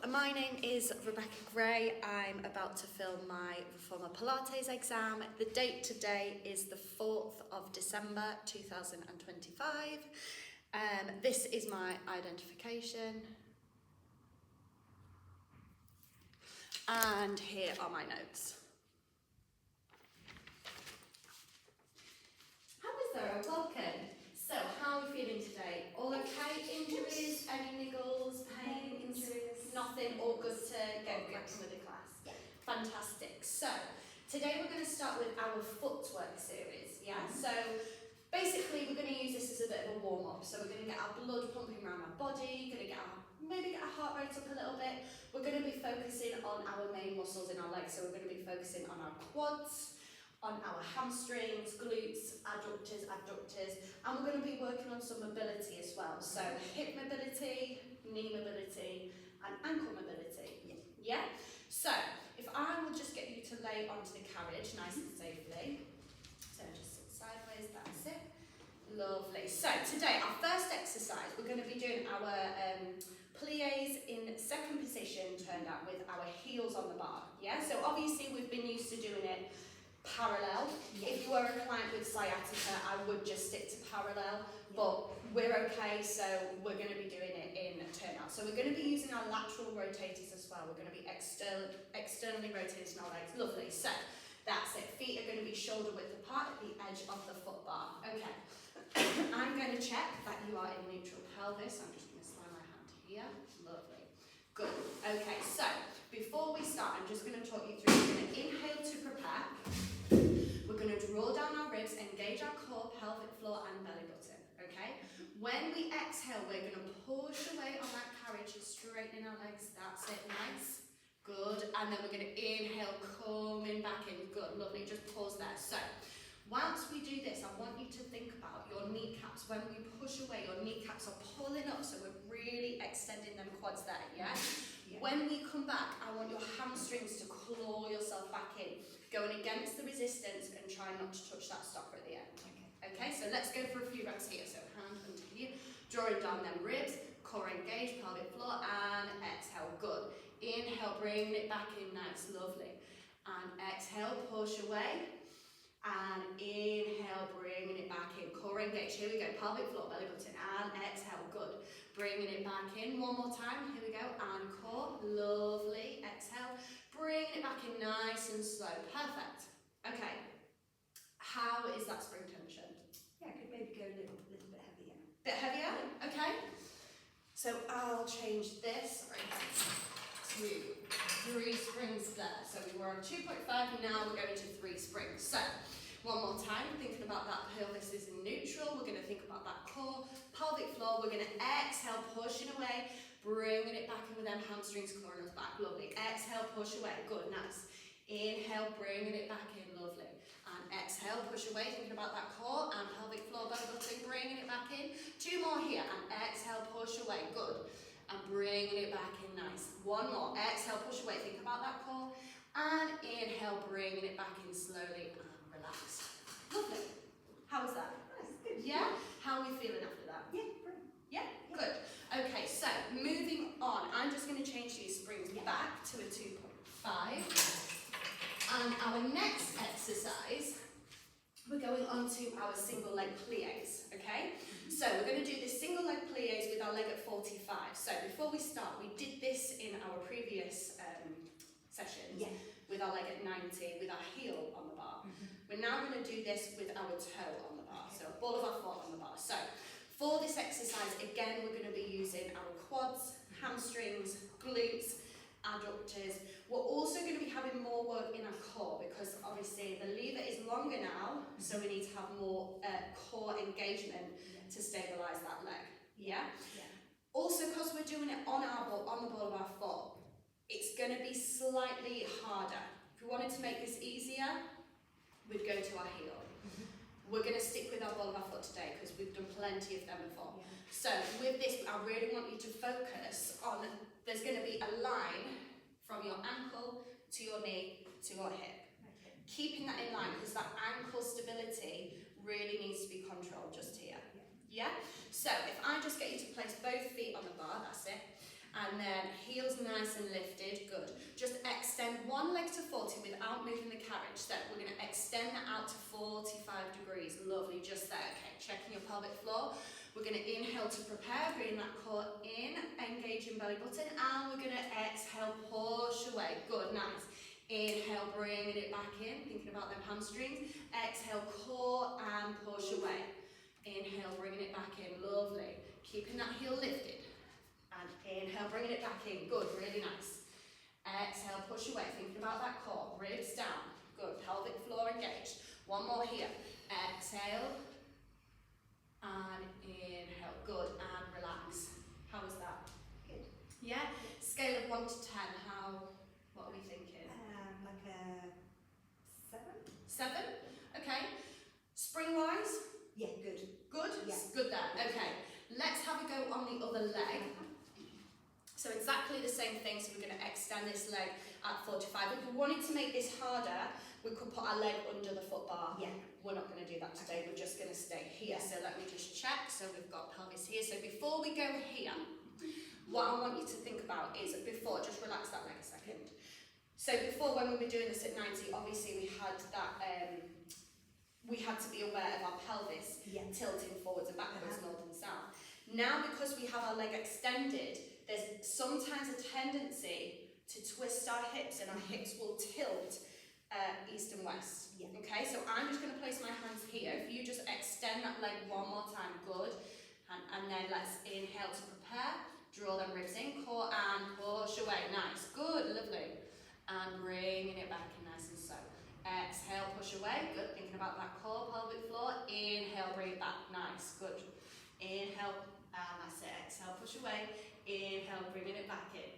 my name is Rebecca Gray. I'm about to film my Reformer Pilates exam. The date today is the 4th of December 2025. This is my identification. And here are my notes. Hello, welcome. So, how are we feeling today? All okay? Injuries? Any niggles? Pain? Injuries? Nothing? All good to get cracking with the class? Yeah. Fantastic. So, today we're going to start with our footwork series. Yeah. So, basically, we're going to use this as a bit of a warm up. So, we're going to get our blood pumping around our body. Going to maybe get our heart rate up a little bit. We're going to be focusing on our main muscles in our legs. So, we're going to be focusing on our quads, on our hamstrings, glutes, adductors, and we're going to be working on some mobility as well. So hip mobility, knee mobility, and ankle mobility. Yeah? So if I will just get you to lay onto the carriage nice and safely. So just sit sideways, that's it. Lovely. So today, our first exercise, we're going to be doing our plies in second position, turned out with our heels on the bar. Yeah? So obviously we've been used to doing it parallel. If you were a client with sciatica, I would just stick to parallel, but we're okay, so we're going to be doing it in turnout. So we're going to be using our lateral rotators as well. We're going to be externally rotating our legs. Lovely. So that's it. Feet are going to be shoulder width apart at the edge of the foot bar. Okay. I'm going to check that you are in neutral pelvis. I'm just going to slide my hand here. Lovely. Good. Okay, so before we start, I'm just going to talk you through. We're going to inhale to prepare. We're going to draw down our ribs, engage our core, pelvic floor, and belly button. Okay? When we exhale, we're going to push away on that carriage, straightening our legs. That's it. Nice. Good. And then we're going to inhale, coming back in. Good. Lovely. Just pause there. So, whilst we do this, I want you to think about your kneecaps. When we push away, your kneecaps are pulling up, so we're really extending them quads there, yeah? When we come back, I want your hamstrings to claw yourself back in, going against the resistance and try not to touch that stopper at the end. Okay, so let's go for a few reps here. So hand under here, drawing down them ribs, core engaged, pelvic floor, and exhale. Good. Inhale, bringing it back in, nice, lovely. And exhale, push away. And inhale, bringing it back in, core engaged. Here we go, pelvic floor, belly button, and exhale, good. Bringing it back in, one more time, here we go, and core, lovely, exhale. Bringing it back in nice and slow, perfect. Okay, how is that spring tension? Yeah, I could maybe go a little bit heavier. Bit heavier, okay. So I'll change this to 3 springs there. So we were on 2.5, now we're going to 3 springs. So, one more time, thinking about that pelvis is in neutral, we're going to think about that core, pelvic floor, we're going to exhale, pushing away, bringing it back in with them hamstrings, clawing us back, lovely. Exhale, push away, good, nice. Inhale, bringing it back in, lovely. And exhale, push away, thinking about that core and pelvic floor, belly button, bringing it back in. 2 more here, and exhale, push away, good. And bringing it back in, nice. 1 more, exhale, push away, think about that core. And inhale, bringing it back in slowly and relaxed. Lovely. How was that? That's good. Yeah? How are we feeling after that? Yeah, brilliant. Yeah? Good. Okay, so moving on, I'm just going to change these springs back to a 2.5. And our next exercise, we're going on to our single leg plies, okay? So we're going to do this single leg plies with our leg at 45. So before we start, we did this in our previous sessions with our leg at 90, with our heel on the bar. We're now going to do this with our toe on the bar, so ball of our foot on the bar. So for this exercise, again, we're going to be using our quads, hamstrings, glutes, adductors. We're also going to be having more work in our core because obviously the lever is longer now, so we need to have more core engagement to stabilise that leg. Yeah? Also, because we're doing it on the ball of our foot, it's going to be slightly harder. If we wanted to make this easier, we'd go to our heel. We're going to stick with our ball of our foot today because we've done plenty of them before. So with this, I really want you to focus on, there's going to be a line from your ankle to your knee to your hip. Keeping that in line because that ankle stability really needs to be controlled just here. Yeah? So if I just get you to place both feet on the bar, that's it. And then heels nice and lifted, good. Just extend one leg to 40 without moving the carriage. So we're going to extend that out to 45 degrees, lovely, just there. Okay, checking your pelvic floor. We're going to inhale to prepare, bring that core in, engaging belly button, and we're going to exhale, push away, good, nice. Inhale, bringing it back in, thinking about them hamstrings. Exhale, core and push away. Inhale, bringing it back in, lovely. Keeping that heel lifted. And inhale, bringing it back in, good, really nice. Exhale, push away, thinking about that core, ribs down, good, pelvic floor engaged. One more here. Exhale, and inhale, good, and relax. How was that? Good. Yeah? Scale of 1 to 10, what are we thinking? Like a 7? 7? Okay. Spring-wise? Yeah, good. Good? Yeah. Good there. Okay. Let's have a go on the other leg. So exactly the same thing, so we're going to extend this leg at 45. If we wanted to make this harder, we could put our leg under the foot bar. Yeah. We're not going to do that today, we're just going to stay here. So let me just check. So we've got pelvis here. So before we go here, what I want you to think about is before, just relax that leg a second. So before, when we were doing this at 90, obviously we had that, we had to be aware of our pelvis tilting forwards and backwards, north and south. Now, because we have our leg extended, there's sometimes a tendency to twist our hips, and our hips will tilt east and west. Yeah. Okay, so I'm just going to place my hands here. If you just extend that leg one more time, good. And then let's inhale to prepare. Draw them ribs in, core and push away. Nice, good, lovely. And bringing it back in nice and slow. Exhale, push away. Good, thinking about that core, pelvic floor. Inhale, bring it back. Nice, good. Inhale, and that's it. Exhale, push away. Inhale, bringing it back in.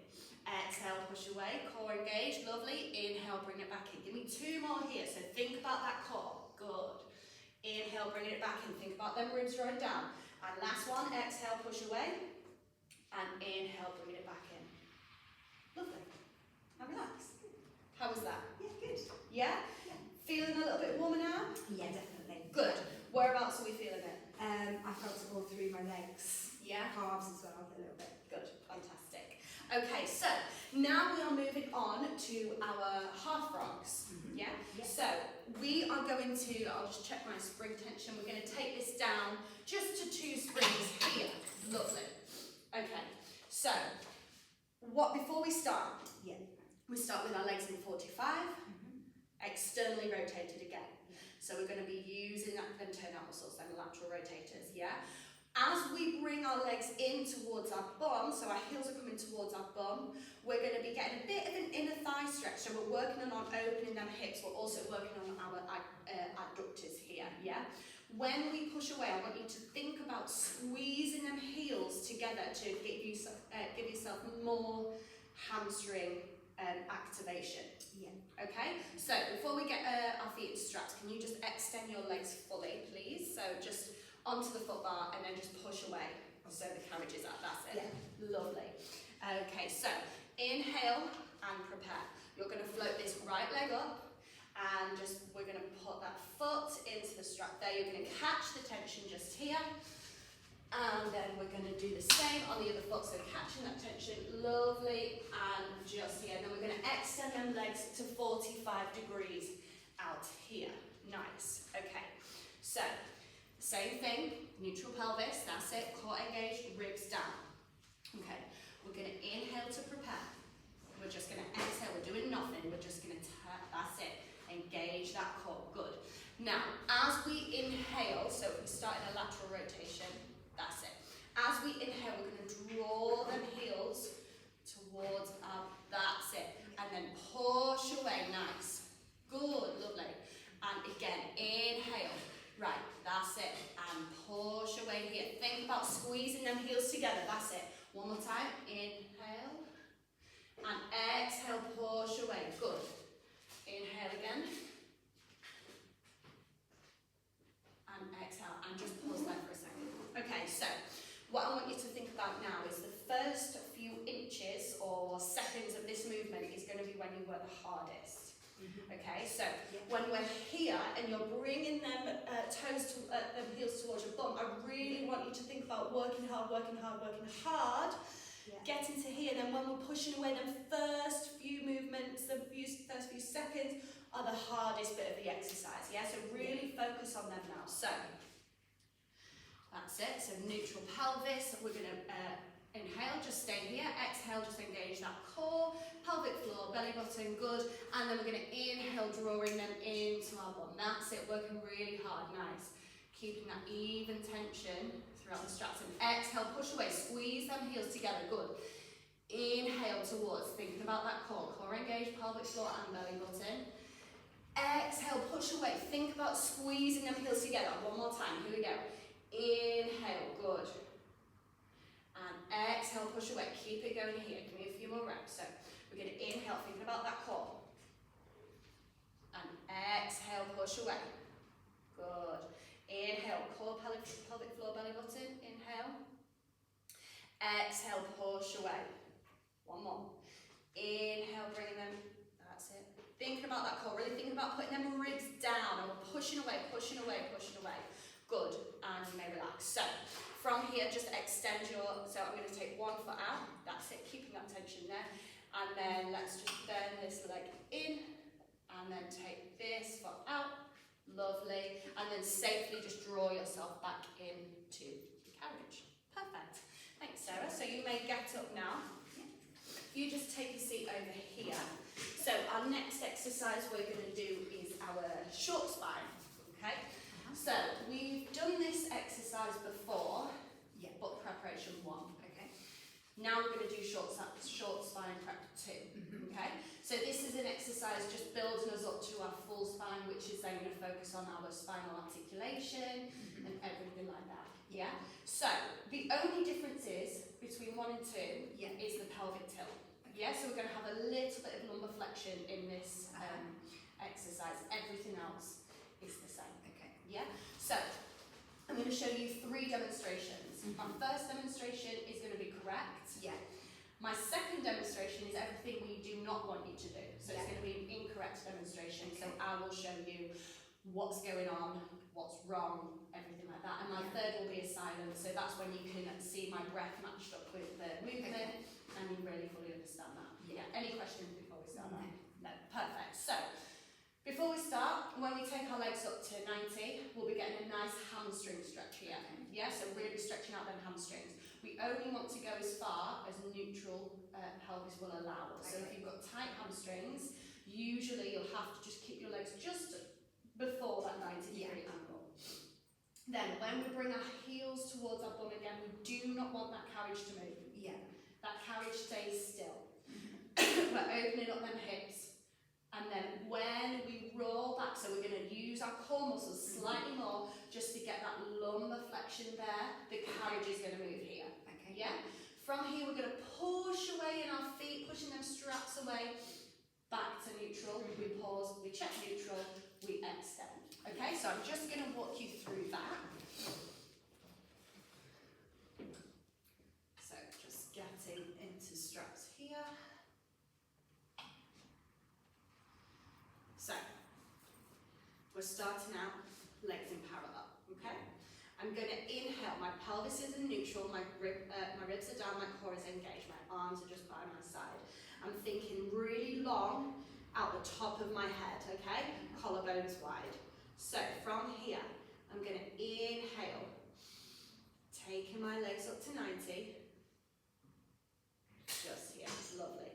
Exhale, push away. Core engaged, lovely. Inhale, bring it back in. Give me 2 more here. So think about that core. Good. Inhale, bringing it back in. Think about them ribs right down. And last one, exhale, push away. And inhale, bringing it back in. Lovely. And relax. How was that? Yeah, good. Yeah? Yeah. Feeling a little bit warmer now? Yeah, definitely. Good. Whereabouts are we feeling it? I felt it all through my legs. Yeah? Calves as well, a little bit. Good. Fantastic. Okay, so now we are moving on to our half frogs. Yeah? Yeah. So we are going to, I'll just check my spring tension. We're going to take this down just to 2 springs here. Lovely. Okay, so before we start, we start with our legs in 45, externally rotated again. So we're going to be using that then turnout muscles and lateral rotators, yeah? As we bring our legs in towards our bum, so our heels are coming towards our bum, we're going to be getting a bit of an inner thigh stretch. So we're working on opening them hips. We're also working on our adductors here, yeah? When we push away, I want you to think about squeezing them heels together to give yourself more hamstring activation. Yeah. Okay? So before we get our feet into straps, can you just extend your legs fully, please? So just onto the foot bar and then just push away. So the carriage is up, that's it. Yeah. Lovely. Okay, so inhale and prepare. You're going to float this right leg up and we're going to put that foot into the strap there. You're going to catch the tension just here. And then we're going to do the same on the other foot. So catching that tension, lovely, and just here. And then we're going to extend them legs to 45 degrees out here. Nice. Okay. So, same thing, neutral pelvis, that's it, core engaged, ribs down. Okay, we're going to inhale to prepare. We're just going to exhale, we're doing nothing, we're just going to that's it, engage that core, good. Now, as we inhale, so if we start in a lateral rotation, that's it. As we inhale, we're going to draw them heels towards our, that's it, and then push away, nice. Good, lovely. And again, inhale. Right, that's it. And push away here. Think about squeezing them heels together. That's it. One more time. Inhale. And exhale, push away. Good. Inhale again. And exhale. And just pause there for a second. Okay, so what I want you to think about now is the first few inches or seconds of this movement is going to be when you work the hardest. Okay, so when we're here and you're bringing them heels towards your bum, I really want you to think about working hard, get into here, then when we're pushing away, them first few movements, first few seconds are the hardest bit of the exercise, yeah? So really focus on them now. So, that's it, so neutral pelvis, we're going to inhale, just stay here, exhale, just engage that core, pelvic floor, belly button, good, and then we're going to inhale, drawing them into our bum. That's it, working really hard, nice. Keeping that even tension throughout the straps, and exhale, push away, squeeze them heels together, good. Inhale towards, thinking about that core engage, pelvic floor and belly button. Exhale, push away, think about squeezing them heels together, one more time, here we go. Inhale, good. And exhale, push away. Keep it going here. Give me a few more reps. So we're going to inhale, thinking about that core. And exhale, push away. Good. Inhale, core, pelvic floor, belly button. Inhale. Exhale, push away. One more. Inhale, bringing them. That's it. Thinking about that core. Really thinking about putting them ribs down. And we're pushing away, pushing away, pushing away. Good, and you may relax. So, from here, just extend your, so I'm going to take 1 foot out, that's it, keeping that tension there, and then let's just bend this leg in, and then take this foot out, lovely, and then safely just draw yourself back into the carriage. Perfect. Thanks, Sarah. So you may get up now. You just take a seat over here. So our next exercise we're going to do is our short spine, okay? So, we've done this exercise before, but preparation 1, okay? Now we're going to do short spine prep 2, okay? So this is an exercise just building us up to our full spine, which is then going to focus on our spinal articulation and everything like that, yeah? So, the only difference is, between 1 and 2, is the pelvic tilt. Yeah, so we're going to have a little bit of lumbar flexion in this exercise. Everything else is the same. Yeah, so I'm going to show you 3 demonstrations. My first demonstration is going to be correct. My second demonstration is everything we do not want you to do. So it's going to be an incorrect demonstration. So I will show you what's going on, what's wrong, everything like that. And my third will be a silence. So that's when you can see my breath matched up with the movement and you really fully understand that. Any questions before we start? No. Perfect. So, before we start, when we take our legs up to 90, we'll be getting a nice hamstring stretch here. Yeah, so really stretching out them hamstrings. We only want to go as far as neutral pelvis will allow us. So if you've got tight hamstrings, usually you'll have to just keep your legs just before that 90-degree angle. Then when we bring our heels towards our bum again, we do not want that carriage to move. That carriage stays still. We're opening up them hips. And then when we roll back, so we're going to use our core muscles slightly more just to get that lumbar flexion there, the carriage is going to move here. Yeah? From here we're going to push away in our feet, pushing them straps away, back to neutral, we pause, we check neutral, we extend. Okay, so I'm just going to walk you through that. So just getting into straps here. So, we're starting out legs in parallel, okay? I'm going to inhale, my pelvis is in neutral, my ribs are down, my core is engaged, my arms are just by my side. I'm thinking really long out the top of my head, okay? Collarbones wide. So, from here, I'm going to inhale, taking my legs up to 90. Just here, lovely.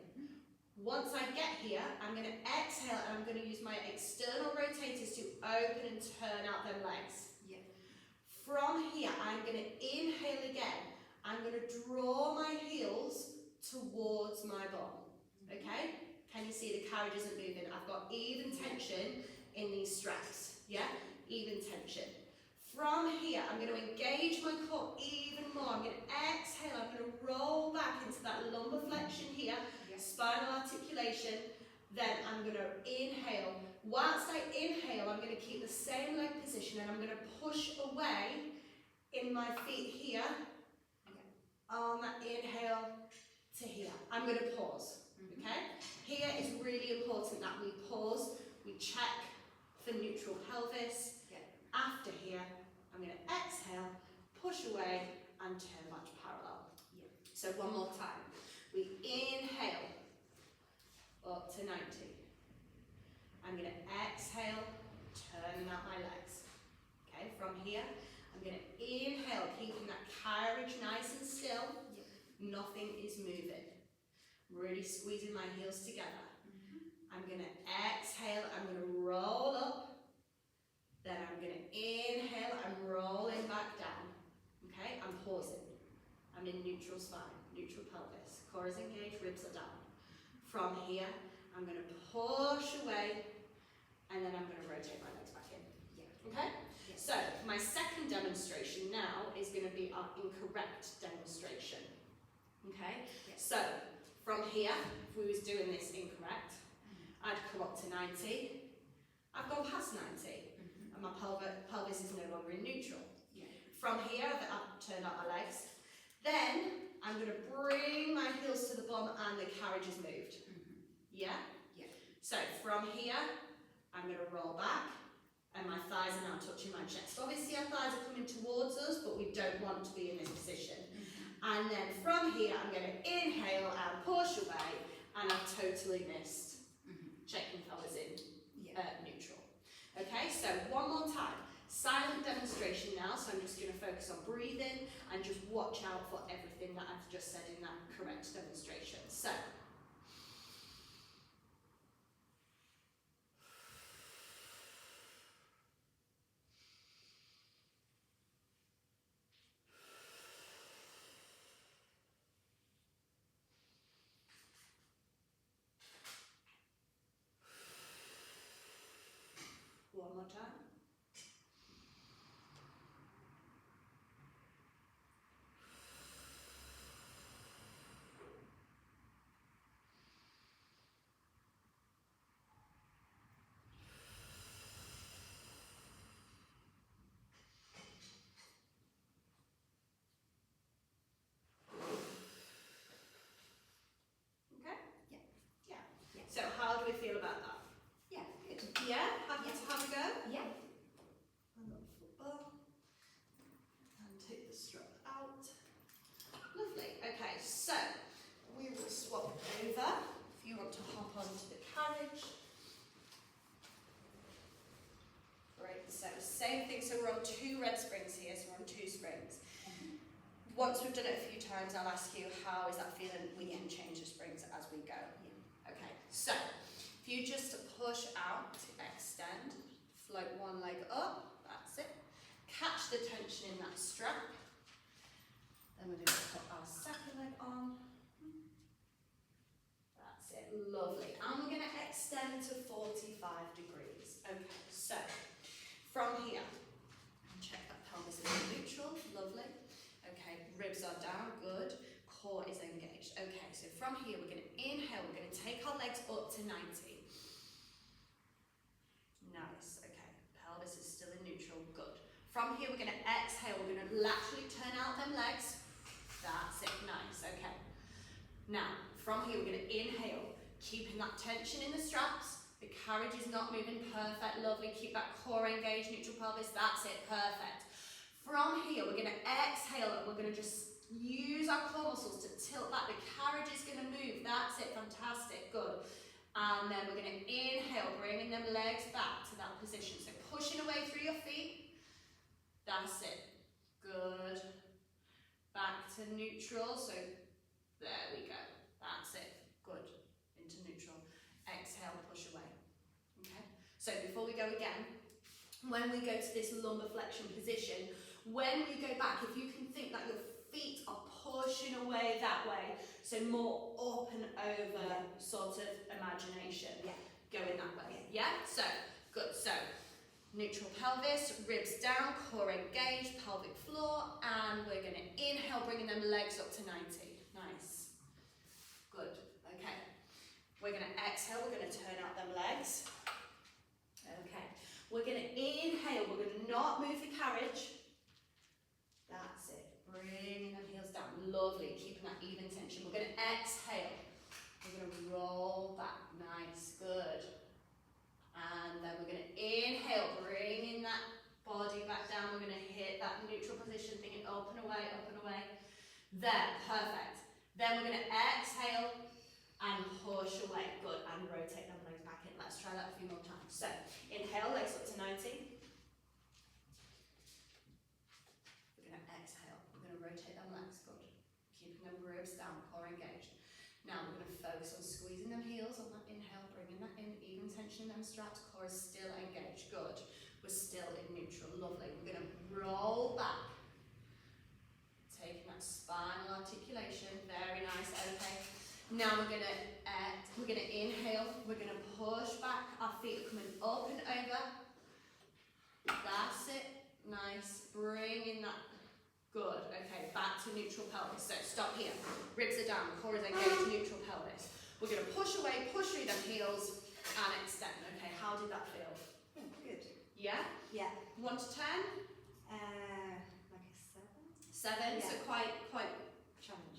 Once I get here, I'm going to exhale and I'm going to use my external rotators to open and turn out them legs. From here, I'm going to inhale again. I'm going to draw my heels towards my bum. Okay? Can you see the carriage isn't moving? I've got even tension in these straps. Yeah? Even tension. From here, I'm going to engage my core even more. I'm going to exhale. I'm going to roll back into that lumbar flexion here. Spinal articulation. Then I'm going to inhale. Whilst I inhale, I'm going to keep the same leg position and I'm going to push away in my feet here. On that inhale to here. I'm going to pause. Okay? Here is really important that we pause. We check for neutral pelvis. After here, I'm going to exhale, push away and turn much parallel. So one more time. We inhale up to 90. I'm going to exhale, turning out my legs. Okay, from here, I'm going to inhale, keeping that carriage nice and still. Nothing is moving. Really squeezing my heels together. I'm going to exhale, I'm going to roll up. Then I'm going to inhale, I'm rolling back down. Okay, I'm pausing. I'm in neutral spine, neutral pelvis. Core is engaged, ribs are down. From here, I'm going to push away, and then I'm going to rotate my legs back in. Okay? So, my second demonstration now is going to be our incorrect demonstration. Okay? So, from here, if we was doing this incorrect, I'd come up to 90. I've gone past 90, and my pelvis is no longer in neutral. From here, I've turned out my legs. Then, I'm going to bring my heels to the bum and the carriage is moved. Yeah? So, from here, I'm going to roll back and my thighs are now touching my chest. Obviously, our thighs are coming towards us, but we don't want to be in this position. And then from here, I'm going to inhale and push away, and I've totally missed checking pelvis in neutral. Okay, so one more time. Silent demonstration now, so I'm just going to focus on breathing and just watch out for everything that I've just said in that correct demonstration. So, one more time. So how do we feel about that? Good. Yeah? Happy to have a go? Yeah. And up football. And take the strap out. Lovely. Okay, so we will swap over. If you want to hop onto the carriage. Great. So same thing. So we're on 2 red springs here. So we're on 2 springs. Once we've done it a few times, I'll ask you how is that feeling. We can change the springs as we go. Okay, so if you just push out to extend, float one leg up, that's it. Catch the tension in that strap. Then we're going to put our second leg on. That's it, lovely. And we're going to extend to 45 degrees. Okay, so from here, check that pelvis is neutral, lovely. Okay, ribs are down, good. Core is engaged. Okay, so from here we're going to inhale, we're going to take our legs up to 90. Nice, okay. Pelvis is still in neutral, good. From here we're going to exhale, we're going to laterally turn out them legs. That's it, nice, okay. Now, from here we're going to inhale, keeping that tension in the straps. The carriage is not moving, perfect, lovely. Keep that core engaged, neutral pelvis, that's it, perfect. From here we're going to exhale and we're going to just use our core muscles to tilt back. The carriage is going to move. That's it. Fantastic. Good. And then we're going to inhale, bringing them legs back to that position. So pushing away through your feet. That's it. Good. Back to neutral. So there we go. That's it. Good. Into neutral. Exhale, push away. Okay. So before we go again, when we go to this lumbar flexion position, when we go back, if you can think that your feet are pushing away that way, so more up and over sort of imagination, going that way, so good. So neutral pelvis, ribs down, core engaged, pelvic floor, and we're going to inhale, bringing them legs up to 90. Nice, good. Okay, we're going to exhale, we're going to turn out them legs. Okay, we're going to inhale, we're going to not move the carriage. That's it. Bringing them heels down. Lovely. Keeping that even tension. We're going to exhale. We're going to roll back. Nice. Good. And then we're going to inhale. Bringing that body back down. We're going to hit that neutral position. Thinking up and away, up and away. There. Perfect. Then we're going to exhale and push away. Good. And rotate them legs back in. Let's try that a few more times. So, inhale, legs up to 90. We're going to exhale. We're going to rotate them legs. Good. Keeping them ribs down, core engaged. Now we're going to focus on squeezing them heels on that inhale, bringing that in, even tension in them straps. Core is still engaged. Good. We're still in neutral. Lovely. We're going to roll back. Taking that spinal articulation. Very nice. Okay. Now we're gonna inhale, we're gonna push back, our feet are coming up and over. That's it, nice, bring in that, good, okay, back to neutral pelvis. So stop here, ribs are down, core is engaged, neutral pelvis. We're gonna push away, push through them heels and extend, okay, how did that feel? Oh, good. Yeah? Yeah. 1 to 10? Like a 7. 7, Yeah. so quite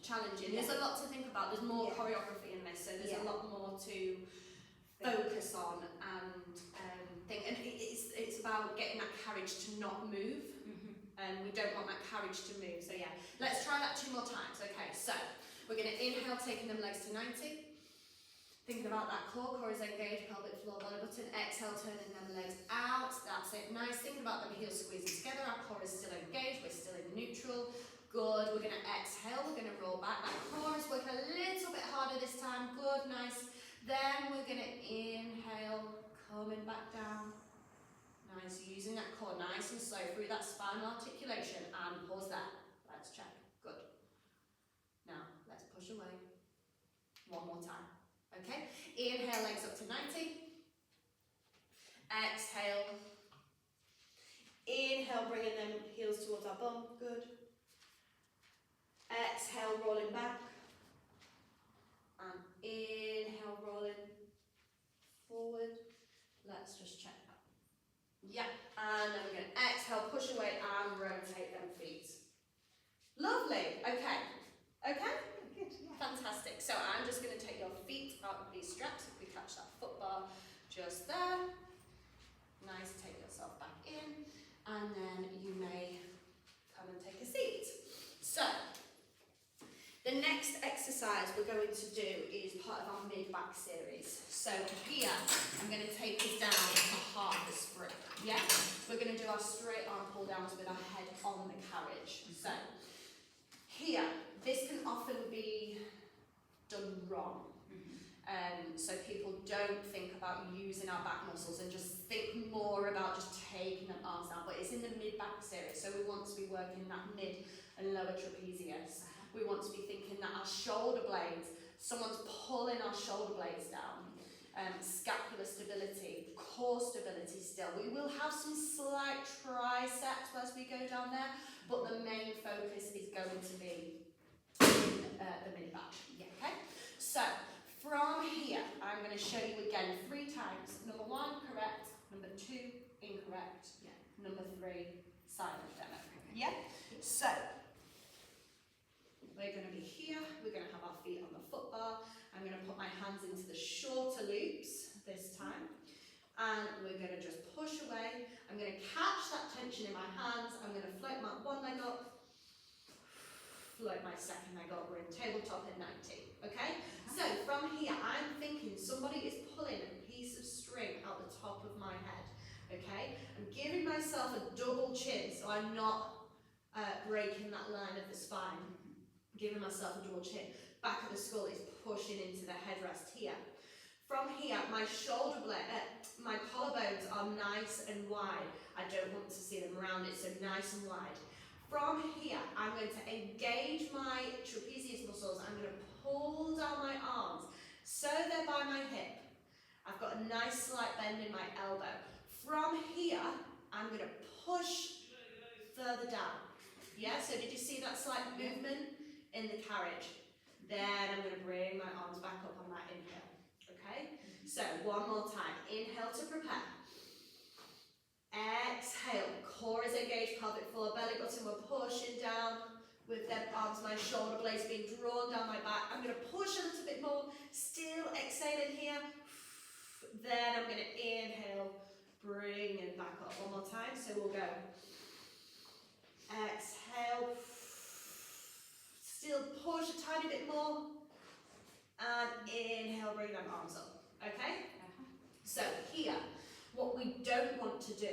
challenging. Yeah. There's a lot to think about. There's more Yeah. choreography in this, so there's Yeah. a lot more to focus on and think. And it's about getting that courage to not move. And we don't want that courage to move. So yeah, let's try that 2 more times. Okay, so we're going to inhale, taking them legs to 90. Thinking about that core is engaged, pelvic floor, belly button. Exhale, turning them legs out. That's it. Nice. Thinking about them heels squeezing together. Our core is still engaged. We're still in neutral. Good. We're going to exhale. We're going to roll back. That core is working a little bit harder this time. Good. Nice. Then we're going to inhale, coming back down. Nice. Using that core nice and slow through that spinal articulation. And pause there. Let's check. Good. Now, let's push away. 1 more time. Okay. Inhale, legs up to 90. Exhale. Inhale, bringing them heels towards our bum. Good. Exhale, rolling back. And inhale, rolling forward. Let's just check that. Yeah. And then we're going to exhale, push away and rotate them feet. Lovely. Okay. Okay? Good, yeah. Fantastic. So I'm just going to take your feet out of these straps. If we catch that foot bar just there. Nice. Take yourself back in. And then you may come and take a seat. So, the next exercise we're going to do is part of our mid-back series. So here, I'm going to take us down to half the sprint. Yeah? We're going to do our straight arm pull downs with our head on the carriage. So, here, this can often be done wrong. So people don't think about using our back muscles and just think more about just taking the arms down. But it's in the mid-back series, so we want to be working that mid and lower trapezius. We want to be thinking that our shoulder blades, someone's pulling our shoulder blades down. Scapular stability, core stability still. We will have some slight triceps as we go down there, but the main focus is going to be the mid-back. Yeah. Okay? So, from here, I'm going to show you again 3 times. Number 1, correct. Number 2, incorrect. Yeah. Number 3, silent demo. Yeah? So, we're going to be here. We're going to have our feet on the foot bar. I'm going to put my hands into the shorter loops this time. And we're going to just push away. I'm going to catch that tension in my hands. I'm going to float my one leg up. Float my second leg up. We're in tabletop at 90. Okay? So from here, I'm thinking somebody is pulling a piece of string out the top of my head. Okay? I'm giving myself a double chin so I'm not breaking that line of the spine. Giving myself a double chin. Back of the skull is pushing into the headrest here. From here, my shoulder blade, my collarbones are nice and wide. I don't want to see them rounded, so nice and wide. From here, I'm going to engage my trapezius muscles. I'm going to pull down my arms so they're by my hip. I've got a nice slight bend in my elbow. From here, I'm going to push further down. Yeah, so did you see that slight movement in the carriage? Then I'm going to bring my arms back up on that inhale. Okay? So, one more time. Inhale to prepare. Exhale. Core is engaged, pelvic floor, belly button. We're pushing down with them arms, my shoulder blades being drawn down my back. I'm going to push a little bit more. Still exhaling here. Then I'm going to inhale, bring it back up. One more time. So we'll go. Exhale. Still push a tiny bit more. And inhale, bring them arms up. Okay? So here, what we don't want to do,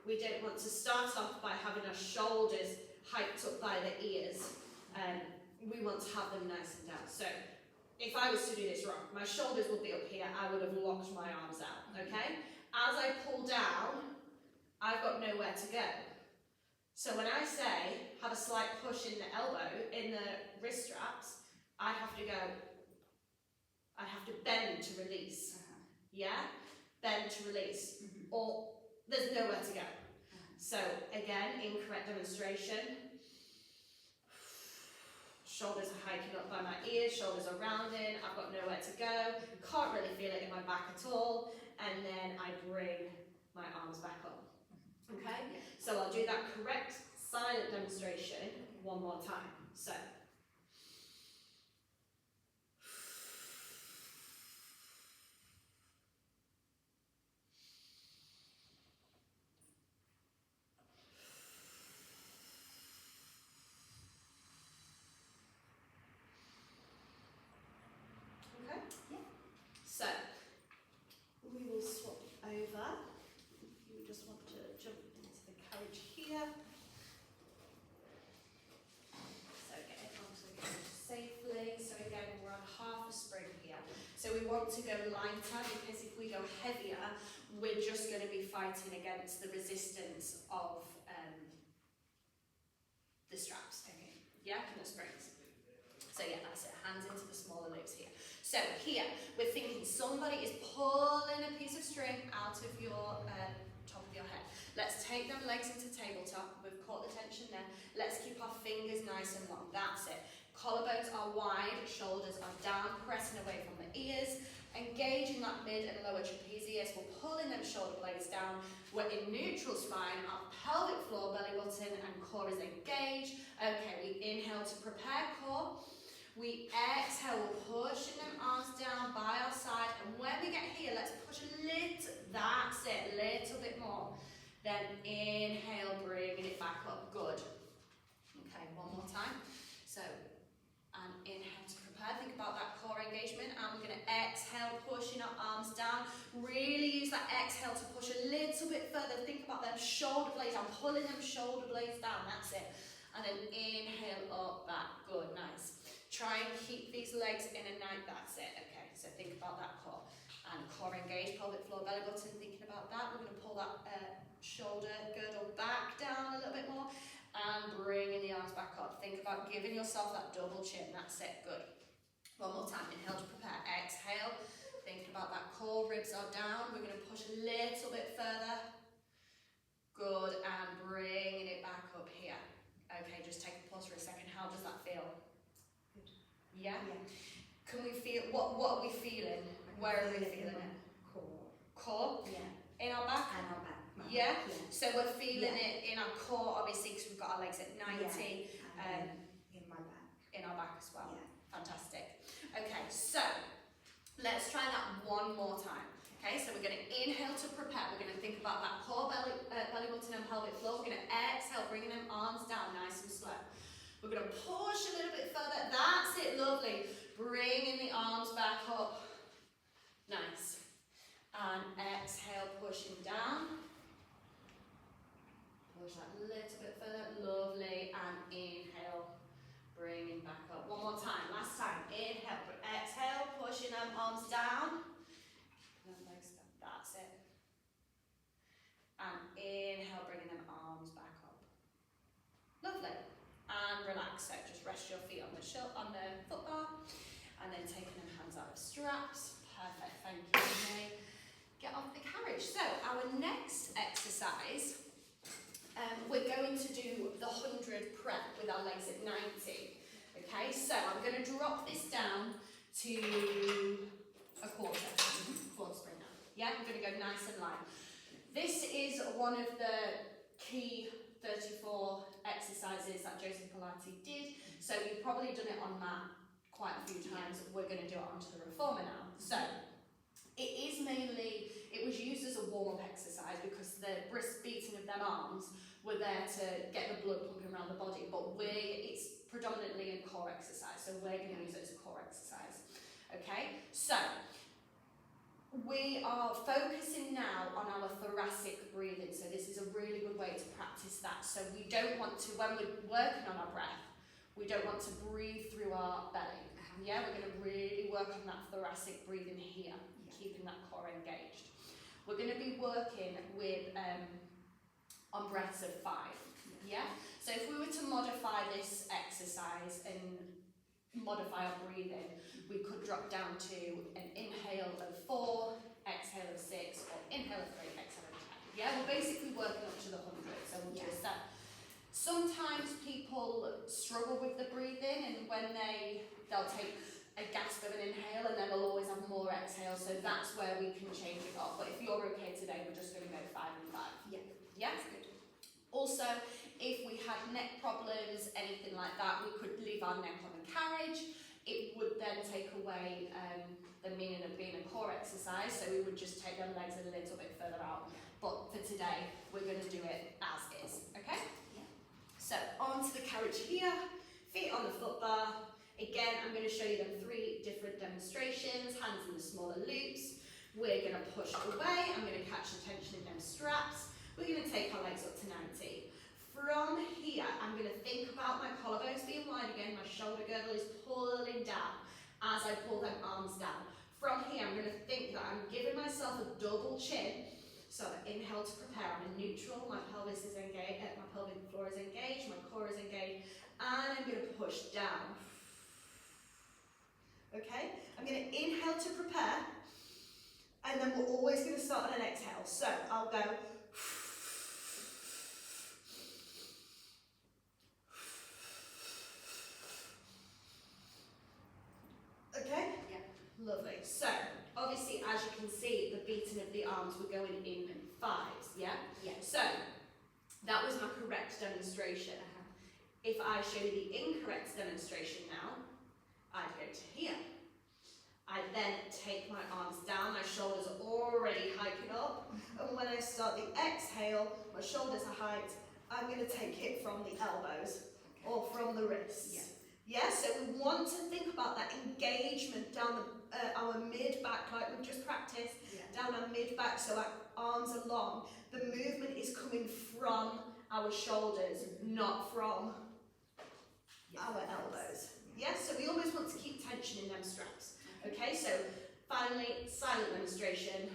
we don't want to start off by having our shoulders hiked up by the ears. We want to have them nice and down. So if I was to do this wrong, my shoulders would be up here, I would have locked my arms out, okay? As I pull down, I've got nowhere to go. So when I say have a slight push in the elbow, in the wrist straps, I have to bend to release. Yeah? Bend to release. Or there's nowhere to go. So again, incorrect demonstration. Shoulders are hiking up by my ears, shoulders are rounding, I've got nowhere to go, can't really feel it in my back at all, and then I bring my arms back up. Okay? So I'll do that correct silent demonstration one more time. So. Okay? Yeah. So, we will swap over. You just want to jump into the carriage here. So get it onto the carriage safely. So again, we're on half a spring here. So we want to go lighter because if we go heavier, we're just going to be fighting against the resistance of the straps. Okay. Yeah, and the springs. So yeah, that's it. Hands into the smaller loops here. So here, we're thinking somebody is pulling a piece of string out of your top of your head. Let's take them legs into tabletop. We've caught the tension there. Let's keep our fingers nice and long. That's it. Collarbones are wide, shoulders are down, pressing away from the ears. Engaging that mid and lower trapezius. We're pulling them shoulder blades down. We're in neutral spine. Our pelvic floor, belly button, and core is engaged. Okay, we inhale to prepare core. We exhale, we're pushing them arms down by our side, and when we get here, let's push a little, that's it, little bit more. Then inhale, bringing it back up, good. Okay, one more time. So, and inhale to prepare, think about that core engagement, and we're gonna exhale, pushing our arms down. Really use that exhale to push a little bit further, think about them shoulder blades, I'm pulling them shoulder blades down, that's it. And then inhale up, back, good, nice. Try and keep these legs in a night, that's it, okay, so think about that core. And core engaged, pelvic floor, belly button, thinking about that. We're going to pull that shoulder girdle back down a little bit more and bringing the arms back up. Think about giving yourself that double chin, that's it, good. One more time, inhale to prepare, exhale, thinking about that core, ribs are down. We're going to push a little bit further. Good, and bringing it back up here. Okay, just take a pause for a second, how does that feel? Yeah? Can we feel, what are we feeling? Where are we feeling it? Core? Yeah. In our back? And our back. Yeah? So we're feeling it in our core, obviously, because we've got our legs at 90. In my back. In our back as well. Yeah. Fantastic. Okay, so let's try that one more time. Okay, so we're going to inhale to prepare. We're going to think about that core, belly button and pelvic floor. We're going to exhale, bringing them arms down nice and slow. We're going to push a little bit further. That's it, lovely. Bringing the arms back up. Nice. And exhale, pushing down. Push that a little bit further. Lovely. And inhale, bringing back up. One more time. Last time. Inhale, exhale, pushing them arms down. That's it. And inhale, bringing them arms back up. Lovely. And relax, so just rest your feet on the foot bar, and then taking them hands out of straps. Perfect, thank you, Renee. Get off the carriage. So our next exercise, we're going to do the 100 prep with our legs at 90. Okay, so I'm going to drop this down to a quarter spring now. Yeah, I'm going to go nice and light. This is one of the key 34 exercises that Joseph Pilates did, so you've probably done it on mat quite a few times. We're going to do it onto the reformer now. So it was used as a warm-up exercise because the brisk beating of them arms were there to get the blood pumping around the body, but it's predominantly a core exercise, so we're going to use it as a core exercise. Okay, so we are focusing now on our thoracic breathing, so this is a really good way to practice that. So we don't want to, when we're working on our breath, we don't want to breathe through our belly. Yeah, we're going to really work on that thoracic breathing here, keeping that core engaged. We're going to be working with on breaths of 5. Yeah, so if we were to modify this exercise and modify our breathing, we could drop down to an inhale of 4, exhale of 6, or inhale of 3, exhale of 10. Yeah, we're basically working up to the 100, so we'll do a set. Sometimes people struggle with the breathing, and when they'll take a gasp of an inhale and then they'll always have more exhale, so that's where we can change it up. But if you're okay today, we're just going to go 5 and 5. Yeah. Yeah? That's good. Also, if we had neck problems, anything like that, we could leave our neck on the carriage. It would then take away the meaning of being a core exercise, so we would just take them legs a little bit further out. But for today, we're going to do it as is, okay? Yeah. So, onto the carriage here, feet on the foot bar. Again, I'm going to show you them 3 different demonstrations, hands in the smaller loops. We're going to push away, I'm going to catch the tension in them straps. We're going to take our legs up to 90. From here, I'm going to think about my collarbones being wide again, my shoulder girdle is pulling down as I pull them arms down. From here, I'm going to think that I'm giving myself a double chin. So inhale to prepare, I'm in neutral, my pelvis is engaged, my pelvic floor is engaged, my core is engaged, and I'm going to push down. Okay, I'm going to inhale to prepare, and then we're always going to start on an exhale. So I'll go. Okay? Yeah. Lovely. So, obviously, as you can see, the beating of the arms, we're going in 5s, yeah? Yeah. So, that was my correct demonstration. If I show you the incorrect demonstration now, I'd go to here. I then take my arms down, my shoulders are already hiking up, and when I start the exhale, my shoulders are hiked, I'm going to take it from the elbows or from the wrists. Yeah. Yeah, so we want to think about that engagement down our mid-back, like we've just practiced, down our mid-back, so our arms are long. The movement is coming from our shoulders, not from our elbows. Yeah, so we always want to keep tension in them straps. Okay, so finally, silent demonstration.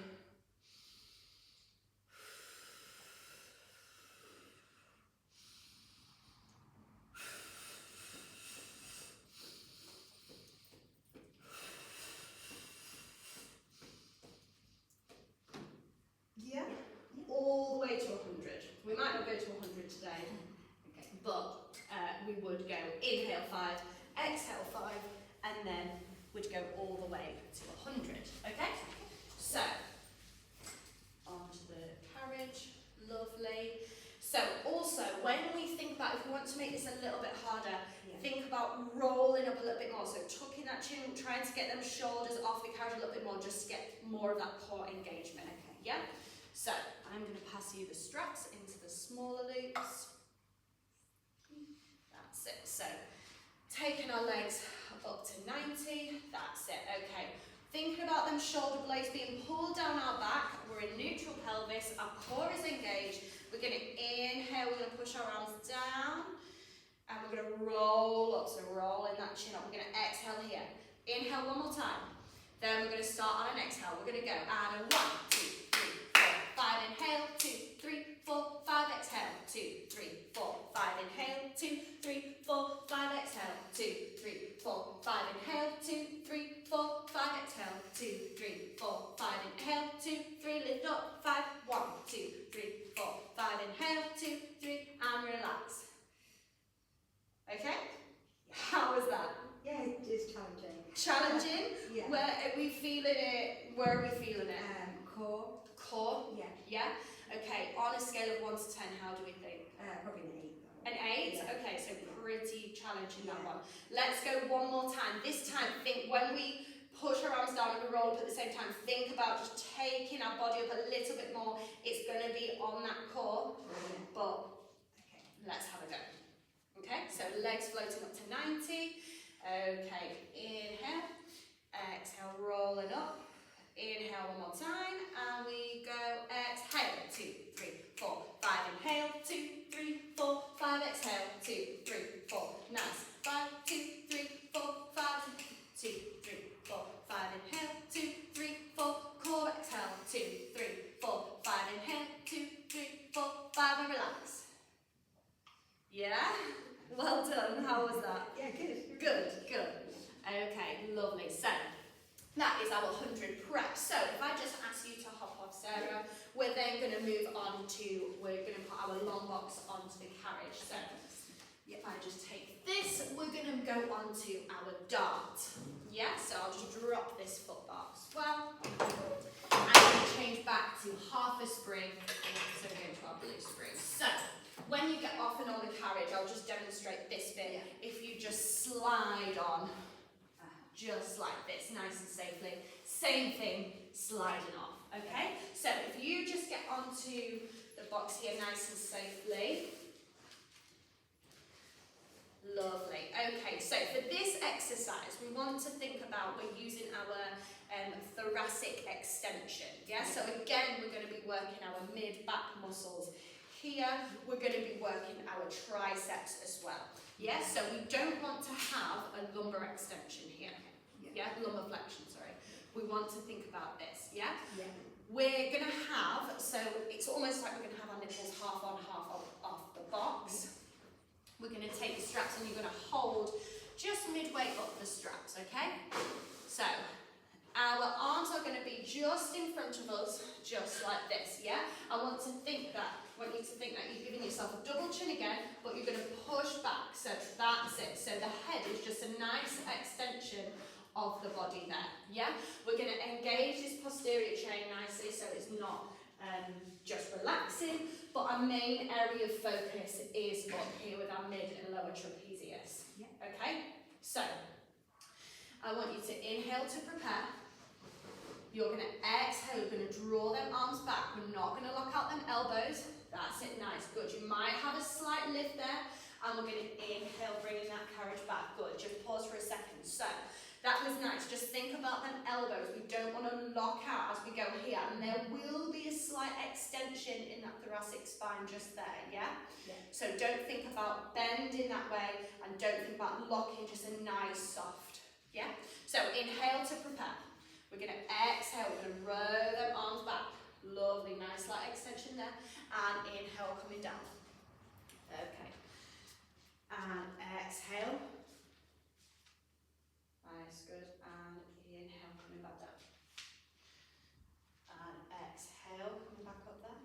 Yeah, all the way to 100. We might not go to 100 today, but we would go inhale 5, exhale 5, and then we'd go all the way to 100. Okay? So, onto the carriage. Lovely. So, also, when we think about, if we want to make this a little bit harder, think about rolling up a little bit more. So, tucking that chin, trying to get them shoulders off the carriage a little bit more, just to get more of that core engagement. Okay? Yeah? So, I'm going to pass you the straps into the smaller loops. That's it. So, taking our legs up to 90, that's it, okay. Thinking about them shoulder blades being pulled down our back, we're in neutral pelvis, our core is engaged, we're going to inhale, we're going to push our arms down, and we're going to roll up, so rolling that chin up, we're going to exhale here. Inhale one more time, then we're going to start on an exhale, we're going to go, and a 1, 2, 3, 4, 5, inhale, 2, 3, 4, 5, exhale, 2, 3, 4, 5, inhale, 2, 3, 4, 5, exhale, 2, 3, 4, 5, inhale, 2, 3, 4, 5, exhale, 2, 3, 4, 5, inhale, 2, 3, lift up, 5, 1, 2, 3, 4, 5, inhale, 2, 3, and relax. Okay? How was that? Yeah, it is challenging. Challenging? Yeah. Where are we feeling it? Where are we feeling it? Core. Core? Yeah. Yeah? Okay, on a scale of 1 to 10, how do we think? Probably an 8 though. An 8? Yeah. Okay, so pretty challenging that one. Let's go one more time. This time, think when we push our arms down and we roll up at the same time, think about just taking our body up a little bit more. It's going to be on that core, but let's have a go. Okay, so legs floating up to 90. Okay, inhale, exhale, rolling up. Inhale one more time, and we go exhale, 2, 3, 4, 5, inhale, 2, 3, 4, 5, exhale, 2, 3, 4, nice, 5, 2, 3, 4, 5, 2, 3, 4, 5, inhale, 2, 3, 4, core, exhale, 2, 3, 4, 5, inhale, 2, 3, 4, 5, and relax. Yeah? Well done, how was that? Yeah, good. Good, good. Okay, lovely. So, that is our 100 prep. So, if I just ask you to hop off, Sarah, we're then going to move on to, we're going to put our long box onto the carriage. So, if I just take this, we're going to go on to our dart. Yeah, so I'll just drop this foot bar as well. And then change back to half a spring, so we're going to our blue spring. So, when you get off and on the carriage, I'll just demonstrate this bit. Yeah. If you just slide on, just like this, nice and safely. Same thing, sliding off, okay? So if you just get onto the box here nice and safely. Lovely. Okay, so for this exercise, we want to think about, we're using our thoracic extension, yeah? So again, we're going to be working our mid-back muscles. Here, we're going to be working our triceps as well. Yeah, so we don't want to have a lumbar extension here. Yeah, lumbar flexion, sorry. We want to think about this, yeah? Yeah. We're going to have, so it's almost like we're going to have our nipples half on, half off the box. We're going to take the straps and you're going to hold just midway up the straps, okay? So, our arms are going to be just in front of us, just like this, yeah? I want you to think that you're giving yourself a double chin again, but you're going to push back, so that's it. So the head is just a nice extension of the body there, yeah? We're going to engage this posterior chain nicely, so it's not just relaxing, but our main area of focus is up here with our mid and lower trapezius, okay? So, I want you to inhale to prepare. You're going to exhale, you're going to draw them arms back. We're not going to lock out them elbows. That's it, nice, good. You might have a slight lift there, and we're going to inhale, bringing that carriage back, good. Just pause for a second. So, that was nice. Just think about them elbows. We don't want to lock out as we go here, and there will be a slight extension in that thoracic spine just there, yeah? So don't think about bending that way, and don't think about locking, just a nice soft, yeah? So inhale to prepare. We're going to exhale, we're going to row them arms back. Lovely, nice light extension there. And inhale, coming down. Okay. And exhale. Nice, good. And inhale, coming back down. And exhale, coming back up there.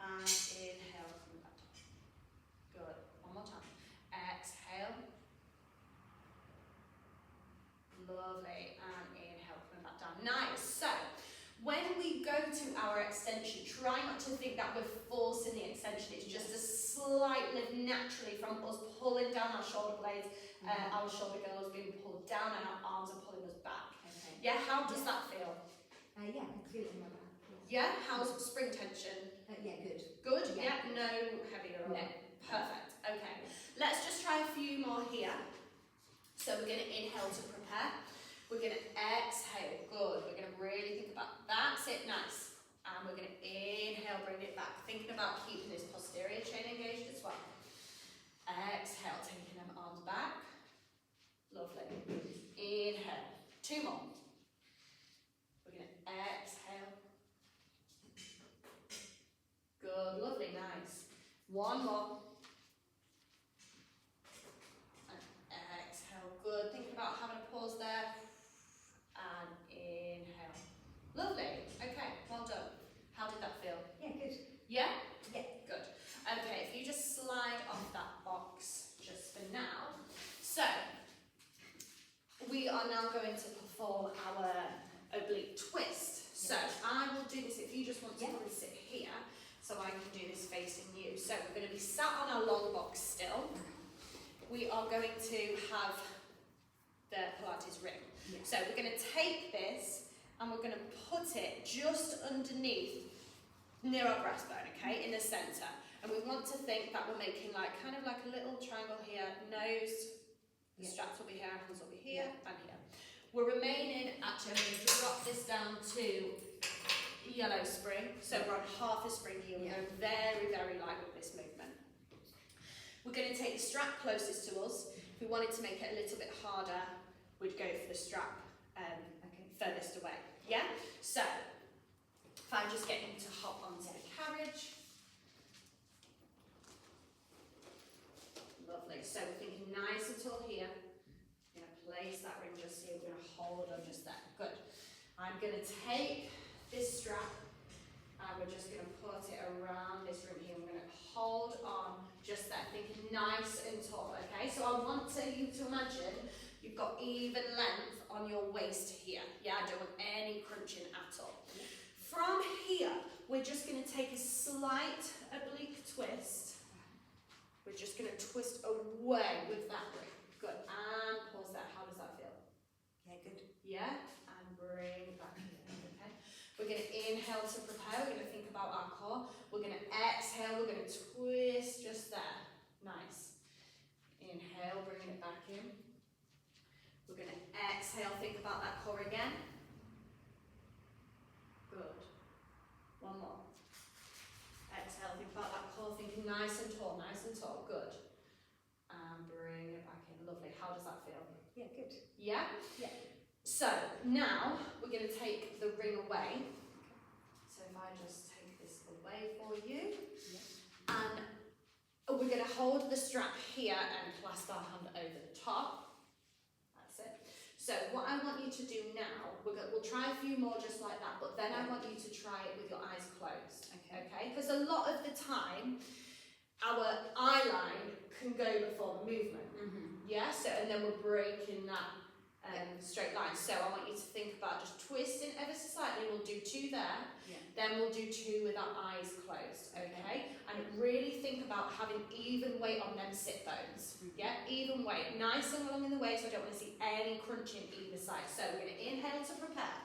And inhale, coming back down. Good. One more time. Exhale. Lovely. And inhale, coming back down. Nice. So, when we go to our extension, try not to think that we're forcing the extension. It's just a slight lift naturally from us pulling down our shoulder blades. Our shoulder girdle is being pulled down and our arms are pulling us back. Okay. Yeah, how does that feel? Yeah, I feel it in my back. Yeah, how's spring tension? Yeah, good. Good? Yeah. Yeah, no heavier on No. it. Perfect. Okay. Let's just try a few more here. So we're going to inhale to prepare. We're going to exhale. Good. We're going to really think about that's it. Nice. And we're going to inhale, bring it back. Thinking about keeping this posterior chain engaged as well. Exhale, taking them arms back. Lovely. Inhale. Two more. We're going to exhale. Good. Lovely. Nice. One more. And exhale. Good. Thinking about having a pause there. And inhale. Lovely. Okay. Well done. How did that feel? Yeah, good. Yeah? Yeah. Good. Okay, if you just slide off that box just for now. So, we are now going to perform our oblique twist. So, I will do this if you just want to come and sit here, so I can do this facing you. So, we're going to be sat on our long box still. We are going to have the Pilates ring. Yeah. So, we're going to take this and we're going to put it just underneath, near our breastbone, okay, in the centre. And we want to think that we're making like kind of like a little triangle here, nose, the straps will be here, ankles will be here, and here. We're remaining, actually I'm going to drop this down to yellow spring, so we're on half a spring here, we're going very, very light with this movement. We're going to take the strap closest to us. If we wanted to make it a little bit harder, we'd go for the strap furthest away. Yeah? So, if I just get him to hop onto the carriage. Lovely. So we're thinking nice and tall here. We're going to place that ring just here. We're going to hold on just there. Good. I'm going to take this strap and we're just going to put it around this ring here. We're going to hold on just there, thinking nice and tall, okay? So I want you to imagine you've got even length on your waist here. Yeah, I don't want any crunching at all. From here, we're just going to take a slight oblique twist. We're just going to twist away with that ring. Good. And pause there. How does that feel? Yeah, good. Yeah? And bring back here. Okay. We're going to inhale to prepare. We're going to think about our core. We're going to exhale. We're going to twist just there. Nice. Inhale, bringing it back in. We're going to exhale. Think about that core again. Good. One more. Exhale. Think about that core. Thinking nice and tall. Nice and tall. Good. And bring it back in. Lovely. How does that feel? Yeah, good. Yeah? Yeah. So now we're going to take the ring away. So if I just take this away for you, and we're going to hold the strap here and clasp our hand over the top. That's it. So what I want you to do now, we'll try a few more just like that, but then I want you to try it with your eyes closed. Okay? Because a lot of the time, our eye line can go before the movement. Yeah, so and then we're breaking that straight line. So I want you to think about just twisting ever so slightly. We'll do 2 there, then we'll do 2 with our eyes closed, okay? And really think about having even weight on them sit bones. Yeah, even weight, nice and long in the waist. So I don't want to see any crunching either side. So we're going to inhale to prepare.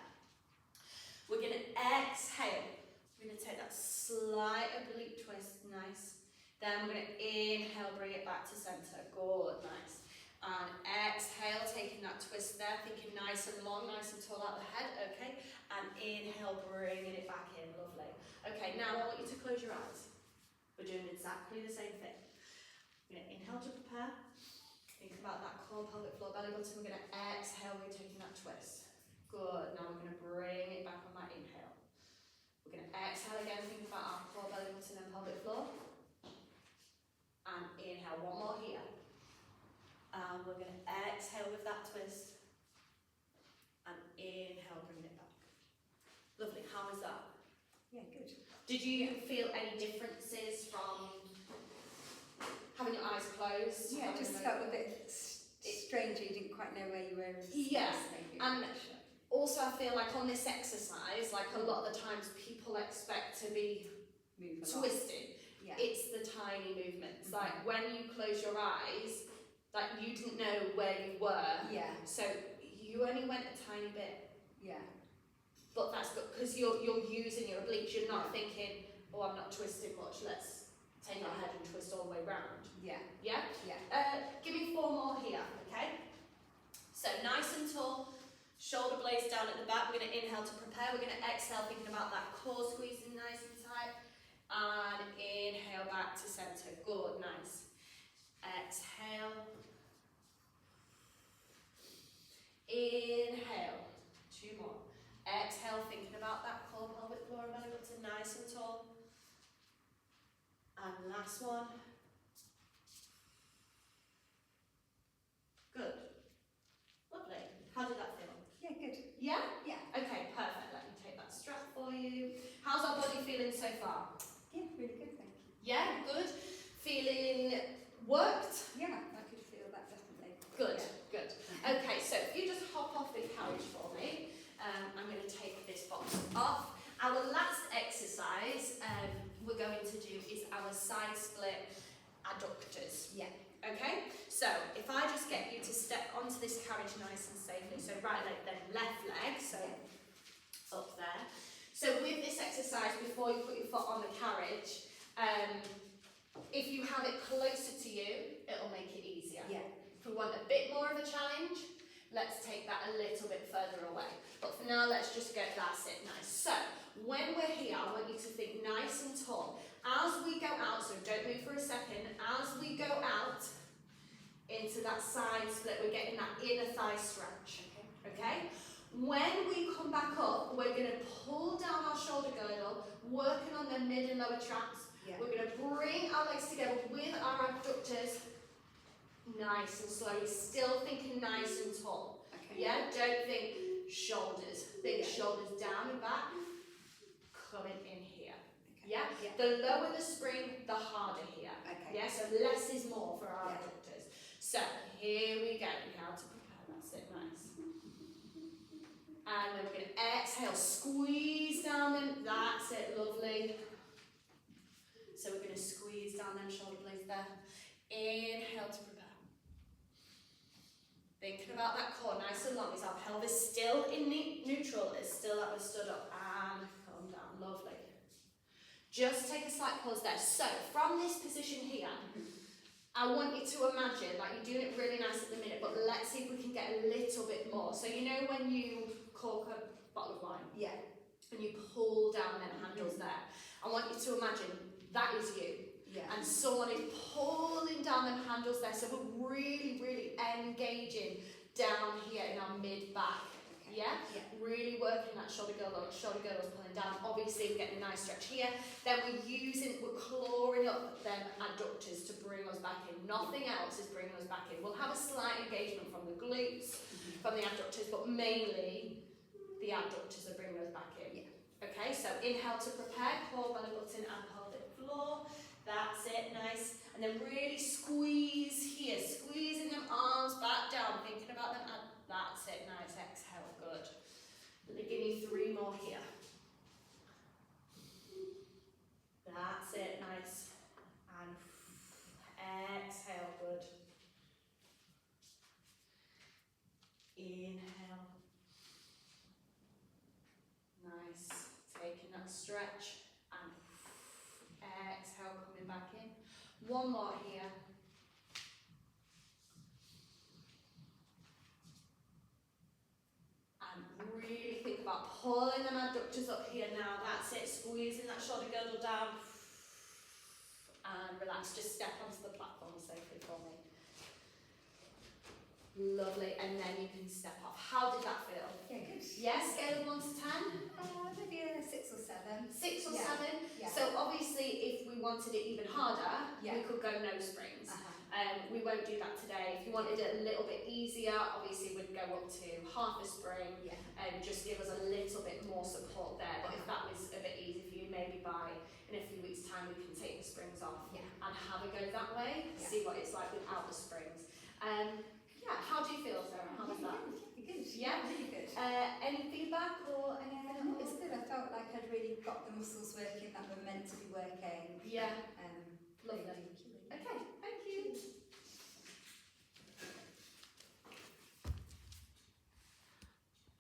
We're going to exhale. We're going to take that slight oblique twist, nice. Then we're going to inhale, bring it back to centre. Good, nice. And exhale, taking that twist there, thinking nice and long, nice and tall out the head, okay? And inhale, bringing it back in, lovely. Okay, now I want you to close your eyes. We're doing exactly the same thing. We're going to inhale to prepare. Think about that core, pelvic floor, belly button. We're going to exhale, we're taking that twist. Good, now we're going to bring it back on that inhale. We're going to exhale again, think about our core, belly button and pelvic floor. And inhale, one more here. And we're going to exhale with that twist. And inhale, bring it back. Lovely, how was that? Yeah, good. Did you feel any differences from having your eyes closed? Yeah, it just felt a bit strange. You didn't quite know where you were. Yeah, maybe. and also I feel like on this exercise, like a lot of the times people expect to be twisted. Yeah. It's the tiny movements. Like when you close your eyes, like you didn't know where you were. Yeah. So you only went a tiny bit. Yeah. But that's good because you're using your obliques. You're not thinking, oh, I'm not twisting much. Let's take our head and twist all the way round. Yeah. Yeah? Yeah. Give me 4 more here, okay? So nice and tall, shoulder blades down at the back. We're going to inhale to prepare. We're going to exhale, thinking about that core squeezing nice and tight. And inhale back to centre. Good, nice. Exhale. Inhale. 2 more. Exhale, thinking about that core, pelvic floor, and belly button, nice and tall. And last one. Good. Lovely. How did that feel? Yeah, good. Yeah? Yeah. Okay, perfect. Let me take that strap for you. How's our body feeling so far? Yeah, really good, thank you. Yeah, good. Feeling worked? Yeah, I could feel that definitely. Good, Yeah. good. Okay, so if you just hop off the carriage for me, I'm going to take this box off. Our last exercise we're going to do is our side split adductors. Yeah. Okay, so if I just get you to step onto this carriage nice and safely, so right leg then left leg, so up there. So with this exercise, before you put your foot on the carriage, If you have it closer to you, it'll make it easier. Yeah. If we want a bit more of a challenge, let's take that a little bit further away. But for now, let's just go, that's it, nice. So, when we're here, I want you to think nice and tall. As we go out, so don't move for a second, as we go out into that side split, we're getting that inner thigh stretch, okay? When we come back up, we're going to pull down our shoulder girdle, working on the mid and lower traps. Yeah. We're going to bring our legs together with our abductors, nice and slowly, still thinking nice and tall. Okay. Yeah, don't think shoulders, think Yeah. shoulders down and back, coming in here. Okay. Yeah? Yeah. The lower the spring, the harder here. Okay. Yeah, so less is more for our Yeah. abductors. So here we go, how to prepare, that's it, nice. And then we're going to exhale, squeeze down them, that's it, lovely. So we're going to squeeze down them shoulder blades there. Inhale to prepare. Thinking about that core nice and long. Is our pelvis still in neutral? It's still that we're stood up and come down. Lovely. Just take a slight pause there. So from this position here, I want you to imagine like you're doing it really nice at the minute, but let's see if we can get a little bit more. So you know when you cork a bottle of wine? Yeah. And you pull down them handles there. I want you to imagine that is you. Yeah. And someone is pulling down them handles there. So we're really, really engaging down here in our mid-back. Okay. Yeah? Yeah. Really working that shoulder girdle pulling down. Obviously, we're getting a nice stretch here. Then we're clawing up them adductors to bring us back in. Nothing else is bringing us back in. We'll have a slight engagement from the glutes, from the adductors, but mainly the adductors are bringing us back in. Yeah. Okay, so inhale to prepare, core, belly button and pelvic floor. That's it, nice. And then really squeeze here, squeezing them arms back down, thinking about them. That's it, nice. Exhale, good. Give me 3 more here. That's it, nice. And exhale, good. Inhale. Nice. Taking that stretch. And exhale, coming back in. 1 more here. And really think about pulling them adductors up here now. That's it. Squeezing that shoulder girdle down. And relax. Just step onto the platform safely for me. Lovely. And then you can step off. How did that feel? Yeah, good. Yeah, scale of 1 to 10? Maybe a 6 or 7. 6 or Yeah. 7? Yeah. So obviously if we wanted it even harder, Yeah. we could go no springs. Uh-huh. We won't do that today. If you wanted it a little bit easier, obviously we'd go up to half a spring Yeah. and just give us a little bit more support there. But if that was a bit easy for you, maybe in a few weeks' time we can take the springs off Yeah. and have a go that way, Yeah. see what it's like without the springs. Yeah, how do you feel, Sarah? How was that? Good. Yeah? Really good. Any feedback or anything It's else? good. I felt like I'd really got the muscles working that were meant to be working. Yeah.